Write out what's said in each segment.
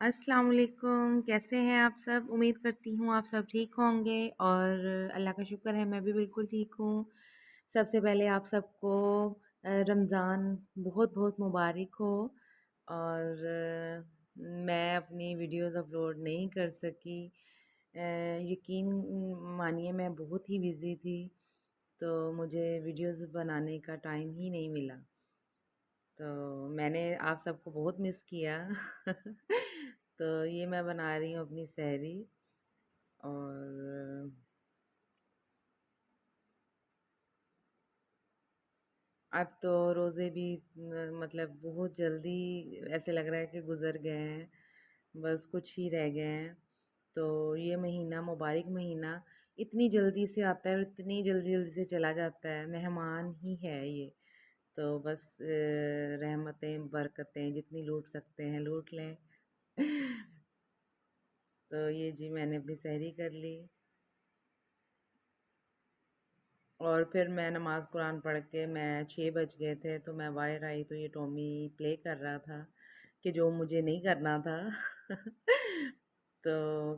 अस्सलाम वालेकुम, कैसे हैं आप सब? उम्मीद करती हूँ आप सब ठीक होंगे और अल्लाह का शुक्र है मैं भी बिल्कुल ठीक हूँ। सबसे पहले आप सबको रमज़ान बहुत-बहुत मुबारक हो और मैं अपनी वीडियोज़ अपलोड नहीं कर सकी। यकीन मानिए मैं बहुत ही बिज़ी थी, तो मुझे वीडियोज़ बनाने का टाइम ही नहीं मिला। तो मैंने आप सबको बहुत मिस किया। तो ये मैं बना रही हूँ अपनी सहरी और अब तो रोज़े भी मतलब बहुत जल्दी ऐसे लग रहा है कि गुज़र गए हैं, बस कुछ ही रह गए हैं। तो ये महीना मुबारक महीना इतनी जल्दी से आता है और इतनी जल्दी-जल्दी से चला जाता है, मेहमान ही है ये। तो बस रहमतें, बरकतें जितनी लूट सकते हैं लूट लें। तो ये जी मैंने अपनी सहरी कर ली और फिर मैं नमाज़ कुरान पढ़ के मैं 6 बज गए थे तो मैं बाहर आई तो ये टॉमी प्ले कर रहा था कि जो मुझे नहीं करना था। तो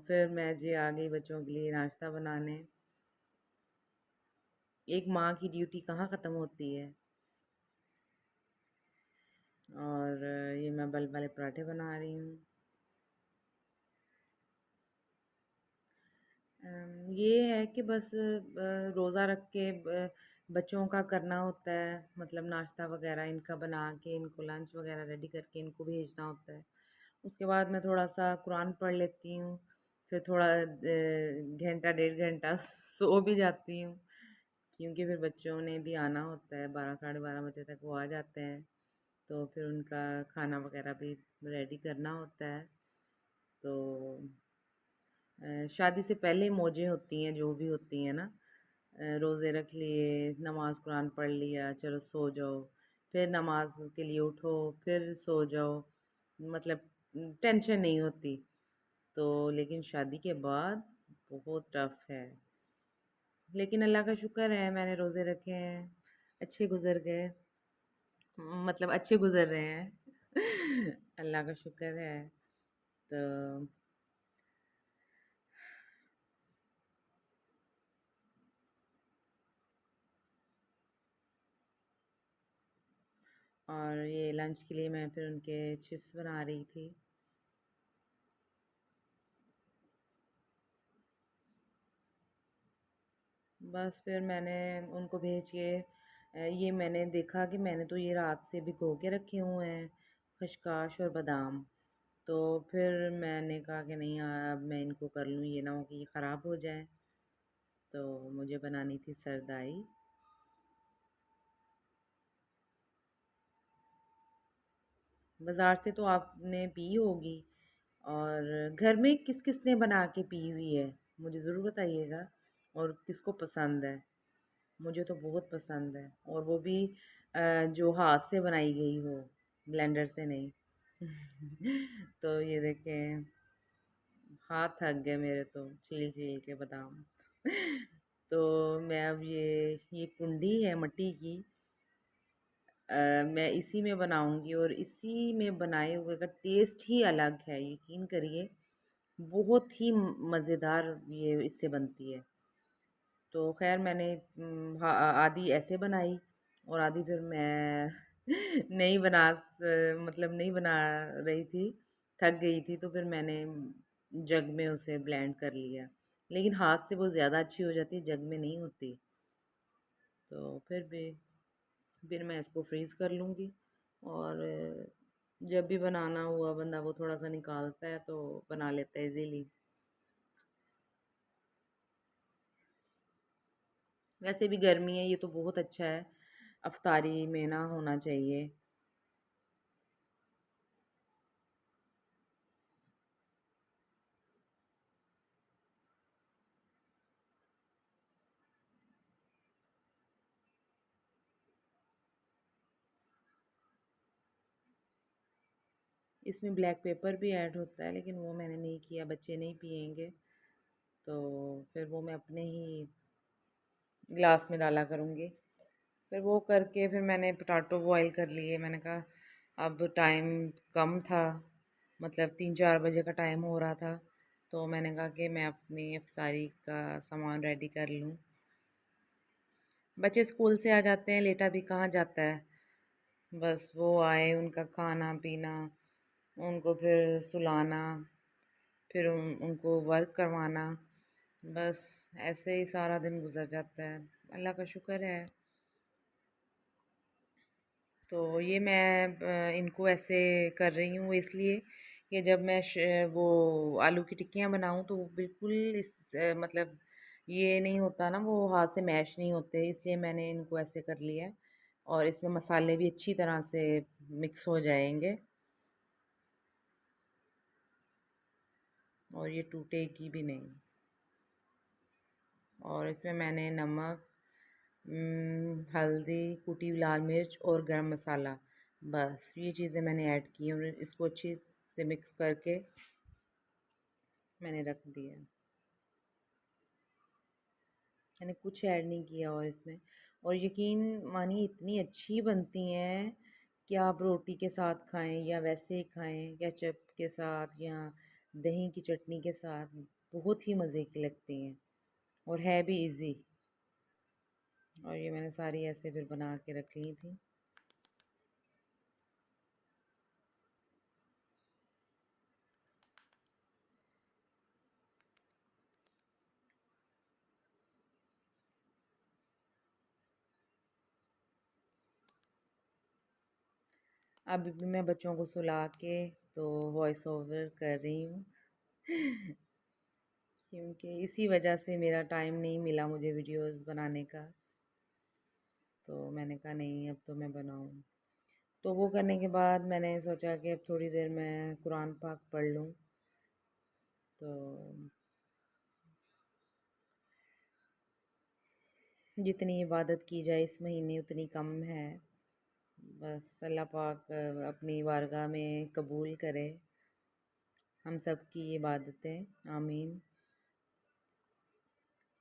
फिर मैं जी आ गई बच्चों के लिए नाश्ता बनाने। एक माँ की ड्यूटी कहाँ ख़त्म होती है। और ये मैं बल्ब वाले पराठे बना रही हूँ। ये है कि बस रोज़ा रख के बच्चों का करना होता है, मतलब नाश्ता वगैरह इनका बना के इनको लंच वगैरह रेडी करके इनको भेजना होता है। उसके बाद मैं थोड़ा सा कुरान पढ़ लेती हूँ, फिर थोड़ा घंटा 1.5 घंटा सो भी जाती हूँ, क्योंकि फिर बच्चों ने भी आना होता है, 12 साढ़े 12 बजे तक वो आ जाते हैं। तो फिर उनका खाना वगैरह भी रेडी करना होता है। तो शादी से पहले मौजें होती हैं जो भी होती हैं ना, रोज़े रख लिए, नमाज कुरान पढ़ लिया, चलो सो जाओ, फिर नमाज के लिए उठो, फिर सो जाओ, मतलब टेंशन नहीं होती। तो लेकिन शादी के बाद बहुत टफ है, लेकिन अल्लाह का शुक्र है मैंने रोज़े रखे हैं, अच्छे गुजर गए, मतलब अच्छे गुजर रहे हैं। अल्लाह का शुक्र है। तो और ये लंच के लिए मैं फिर उनके चिप्स बना रही थी। बस फिर मैंने उनको भेज के ये मैंने देखा कि मैंने तो ये रात से भिगो के रखे हुए हैं, खशकाश और बादाम। तो फिर मैंने कहा कि नहीं अब मैं इनको कर लूँ, ये ना हो कि ये ख़राब हो जाए। तो मुझे बनानी थी सरदाई। बाज़ार से तो आपने पी होगी, और घर में किस किस ने बना के पी हुई है मुझे ज़रूर बताइएगा, और किसको पसंद है। मुझे तो बहुत पसंद है, और वो भी जो हाथ से बनाई गई हो, ब्लेंडर से नहीं। तो ये देखें, हाथ थक गए मेरे तो छील छील के बादाम। तो मैं अब ये कुंडी है मिट्टी की, मैं इसी में बनाऊंगी और इसी में बनाए हुए का टेस्ट ही अलग है, यकीन करिए। बहुत ही मज़ेदार ये इससे बनती है। तो खैर मैंने आधी ऐसे बनाई और आधी फिर मैं नहीं मतलब नहीं बना रही थी, थक गई थी, तो फिर मैंने जग में उसे ब्लेंड कर लिया। लेकिन हाथ से वो ज़्यादा अच्छी हो जाती, जग में नहीं होती। तो फिर मैं इसको फ्रीज़ कर लूँगी, और जब भी बनाना हुआ बंदा वो थोड़ा सा निकालता है तो बना लेता है इजीली। वैसे भी गर्मी है, ये तो बहुत अच्छा है, अफ्तारी में ना होना चाहिए। इसमें ब्लैक पेपर भी ऐड होता है, लेकिन वो मैंने नहीं किया, बच्चे नहीं पियेंगे। तो फिर वो मैं अपने ही गिलास में डाला करूँगी। फिर वो करके फिर मैंने पोटैटो बॉईल कर लिए। मैंने कहा अब टाइम कम था, मतलब 3-4 बजे का टाइम हो रहा था, तो मैंने कहा कि मैं अपनी इफ्तारी का सामान रेडी कर लूँ। बच्चे स्कूल से आ जाते हैं, लेटा भी कहाँ जाता है। बस वो आए, उनका खाना पीना, उनको फिर सुलाना, फिर उनको वर्क करवाना, बस ऐसे ही सारा दिन गुजर जाता है। अल्लाह का शुक्र है। तो ये मैं इनको ऐसे कर रही हूँ इसलिए कि जब मैं वो आलू की टिक्कियाँ बनाऊँ तो वो बिल्कुल मतलब ये नहीं होता ना, वो हाथ से मैश नहीं होते, इसलिए मैंने इनको ऐसे कर लिया है। और इसमें मसाले भी अच्छी तरह से मिक्स हो जाएंगे और ये टूटेगी भी नहीं। और इसमें मैंने नमक, हल्दी, कुटी हुई लाल मिर्च और गरम मसाला, बस ये चीज़ें मैंने ऐड की हैं और इसको अच्छी से मिक्स करके मैंने रख दिया। मैंने कुछ ऐड नहीं किया और इसमें, और यकीन मानिए इतनी अच्छी बनती हैं कि आप रोटी के साथ खाएं या वैसे ही खाएं, केचप के साथ या दही की चटनी के साथ, बहुत ही मज़े की लगती हैं और है भी इजी। और ये मैंने सारी ऐसे फिर बना के रख ली थी। अभी भी मैं बच्चों को सुला के तो वॉइस ओवर कर रही हूँ क्योंकि इसी वजह से मेरा टाइम नहीं मिला मुझे वीडियोस बनाने का। तो मैंने कहा नहीं, अब तो मैं बनाऊँ। तो वो करने के बाद मैंने सोचा कि अब थोड़ी देर मैं कुरान पाक पढ़ लूँ। तो जितनी इबादत की जाए इस महीने उतनी कम है। बस अल्लाह पाक अपनी बारगाह में कबूल करे हम सब की इबादतें, आमीन।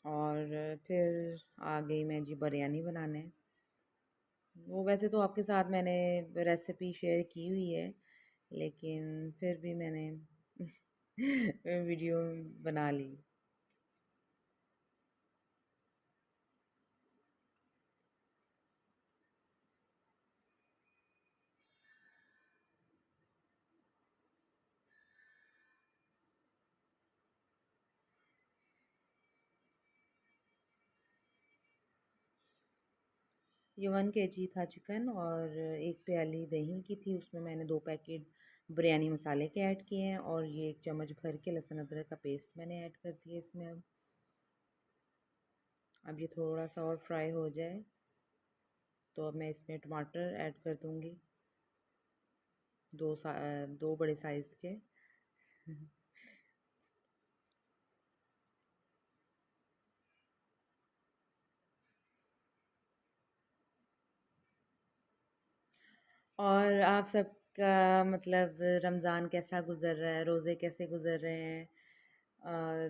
और फिर आ गई मैं जी बिरयानी बनाने। वो वैसे तो आपके साथ मैंने रेसिपी शेयर की हुई है, लेकिन फिर भी मैंने वीडियो बना ली। ये 1 kg था चिकन, और 1 प्याली दही की थी, उसमें मैंने 2 पैकेट बिरयानी मसाले के ऐड किए हैं, और ये 1 चम्मच भर के लहसुन अदरक का पेस्ट मैंने ऐड कर दिया इसमें। अब ये थोड़ा सा और फ्राई हो जाए तो अब मैं इसमें टमाटर ऐड कर दूँगी, 2 बड़े साइज़ के। और आप सबका मतलब रमज़ान कैसा गुज़र रहा है, रोज़े कैसे गुज़र रहे हैं? और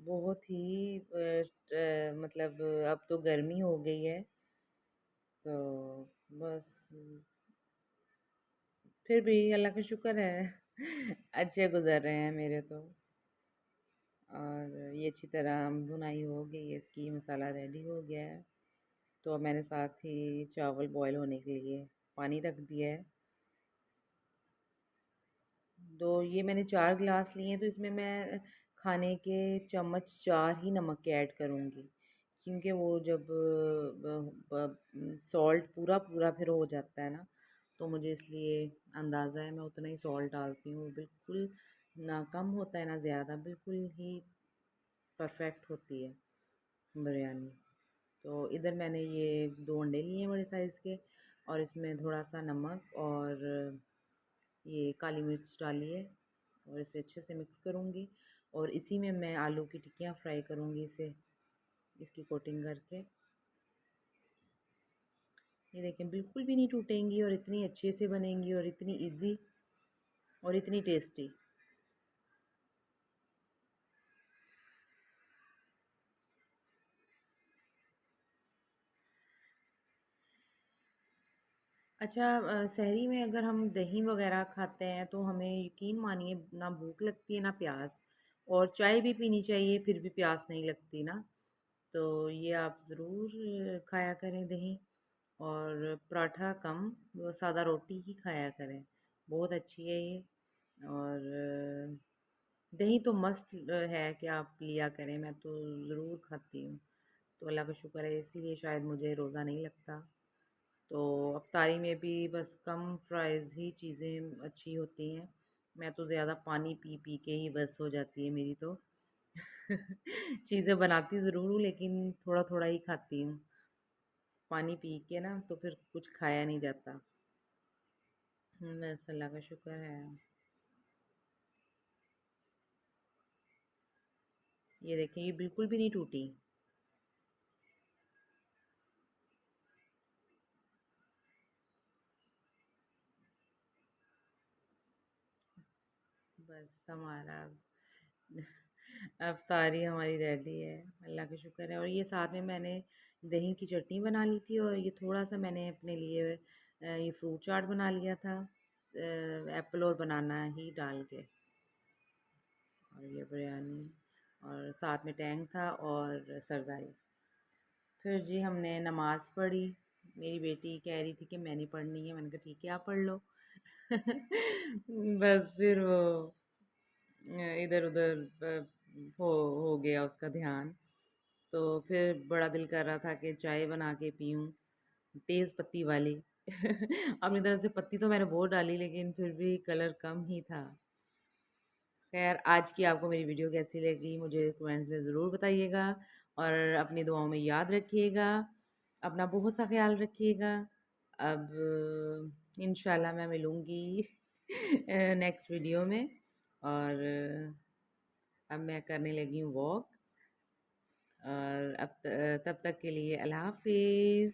बहुत ही मतलब अब तो गर्मी हो गई है, तो बस फिर भी अल्लाह का शुक्र है अच्छे गुज़र रहे हैं मेरे तो। और ये अच्छी तरह भुनाई हो गई है, इसकी मसाला रेडी हो गया है। तो अब मैंने साथ ही चावल बॉईल होने के लिए पानी रख दिया है। तो ये मैंने 4 गिलास लिए हैं, तो इसमें मैं खाने के चम्मच 4 ही नमक के ऐड करूँगी, क्योंकि वो जब सॉल्ट पूरा पूरा फिर हो जाता है ना, तो मुझे इसलिए अंदाज़ा है मैं उतना ही सॉल्ट डालती हूँ। बिल्कुल ना कम होता है ना ज़्यादा, बिल्कुल ही परफेक्ट होती है बिरयानी। तो इधर मैंने ये 2 अंडे लिए हैं बड़े साइज़ के, और इसमें थोड़ा सा नमक और ये काली मिर्च डाली है, और इसे अच्छे से मिक्स करूँगी। और इसी में मैं आलू की टिक्कियाँ फ्राई करूँगी, इसे इसकी कोटिंग करके। ये देखें, बिल्कुल भी नहीं टूटेंगी और इतनी अच्छे से बनेंगी और इतनी इजी और इतनी टेस्टी। अच्छा, सहरी में अगर हम दही वगैरह खाते हैं तो हमें यकीन मानिए ना भूख लगती है ना प्यास, और चाय भी पीनी चाहिए फिर भी प्यास नहीं लगती ना। तो ये आप ज़रूर खाया करें दही, और पराठा कम, वो सादा रोटी ही खाया करें, बहुत अच्छी है ये। और दही तो मस्ट है कि आप लिया करें, मैं तो ज़रूर खाती हूँ। तो अल्लाह का शुक्र है, इसीलिए शायद मुझे रोज़ा नहीं लगता। तो अफ्तारी में भी बस कम फ्राइज़ ही चीज़ें अच्छी होती हैं। मैं तो ज़्यादा पानी पी पी के ही बस हो जाती है मेरी तो। चीज़ें बनाती ज़रूर हूँ लेकिन थोड़ा थोड़ा ही खाती हूँ। पानी पी के ना तो फिर कुछ खाया नहीं जाता। बस अल्लाह का शुक्र है। ये देखें, ये बिल्कुल भी नहीं टूटी। बस हमारा अफ्तारी हमारी रेडी है, अल्लाह का शुक्र है। और ये साथ में मैंने दही की चटनी बना ली थी, और ये थोड़ा सा मैंने अपने लिए ये फ्रूट चाट बना लिया था, एप्पल और बनाना ही डाल के। और ये बिरयानी, और साथ में टैंग था और सरदाई। फिर जी हमने नमाज़ पढ़ी। मेरी बेटी कह रही थी कि मैं नहीं पढ़नी है, मैंने कहा ठीक है आप पढ़ लो। बस फिर वो इधर उधर हो गया उसका ध्यान। तो फिर बड़ा दिल कर रहा था कि चाय बना के पीऊँ, तेज़ पत्ती वाली। अपनी तरफ से पत्ती तो मैंने बहुत डाली लेकिन फिर भी कलर कम ही था। खैर, आज की आपको मेरी वीडियो कैसी लगी मुझे कमेंट्स में ज़रूर बताइएगा, और अपनी दुआओं में याद रखिएगा। अपना बहुत सा ख्याल रखिएगा। अब इंशाल्लाह मैं मिलूँगी नेक्स्ट वीडियो में। और अब मैं करने लगी हूँ वॉक। और अब तब तक के लिए अल्लाह हाफिज़।